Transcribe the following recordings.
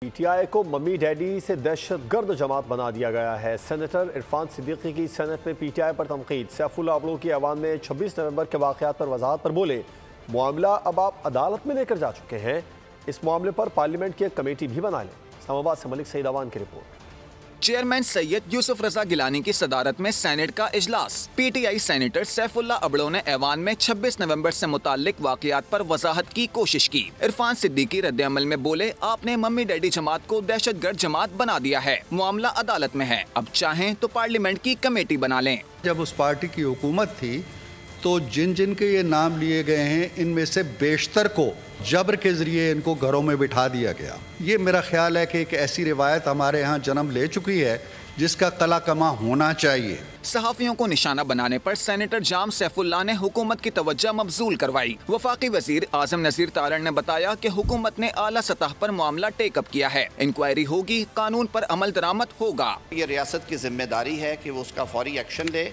PTI को mummy daddy से दहशतगर्द जमात बना दिया गया है। सेनेटर इरफान सिद्दीकी की सेनेट में पीटीआई पर तनकीद। सैफुल्लाह अबड़ो की ऐवान में 26 नवंबर के वाक़यात पर वजाहत पर बोले, मामला अब आप अदालत में लेकर जा चुके हैं, इस मामले पर पार्लियामेंट की एक कमेटी भी बना लें। इस्लामाबाद से मलिक सईद अवान की रिपोर्ट। चेयरमैन सैयद यूसुफ रजा गिलानी की सदारत में सेनेट का इजलास। पीटीआई सेनेटर सैफुल्लाह अबड़ो ने ऐवान में 26 नवंबर से मुताल्लिक वाक़यात पर वजाहत की कोशिश की। इरफान सिद्दीकी रद्द-ए-अमल में बोले, आपने मम्मी डैडी जमात को दहशतगर्द जमात बना दिया है, मामला अदालत में है, अब चाहें तो पार्लियामेंट की कमेटी बना लें। जब उस पार्टी की हुकूमत थी तो जिन जिन के ये नाम लिए गए हैं, इनमें से बेशतर को जबर के जरिए इनको घरों में बिठा दिया गया। ये मेरा ख्याल है कि एक ऐसी रिवायत हमारे यहाँ जन्म ले चुकी है जिसका कला कमा होना चाहिए। सहाफियों को निशाना बनाने पर सेनेटर जाम सैफुल्लाह ने हुकूमत की तवज्जो मबजूल करवाई। वफाकी वजीर आजम नज़ीर तारण ने बताया कि हुकूमत ने आला सतह पर मामला टेकअप किया है, इंक्वायरी होगी, कानून पर अमल दरामद होगा। ये रियासत की जिम्मेदारी है कि वो उसका फौरी एक्शन ले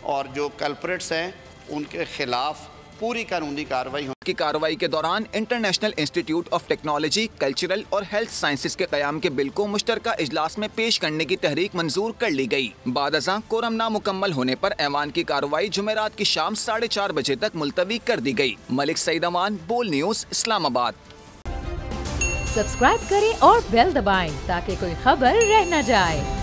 और जो कल्प्रिट्स हैं उनके खिलाफ पूरी कानूनी कार्रवाई की कार्रवाई के दौरान international institute of technology, cultural और हेल्थ साइंसेज के क़याम के बिल को मुश्तरका इजलास में पेश करने की तहरीक मंजूर कर ली गई। बादअज़ां कोरम नामुकम्मल होने पर ऐवान की कार्रवाई जुमेरात की शाम 4:30 बजे तक मुलतवी कर दी गई। मलिक सईद अमान, बोल न्यूज़, इस्लामाबाद। सब्सक्राइब करें और बेल दबाएं ताकि कोई खबर रह न जाए।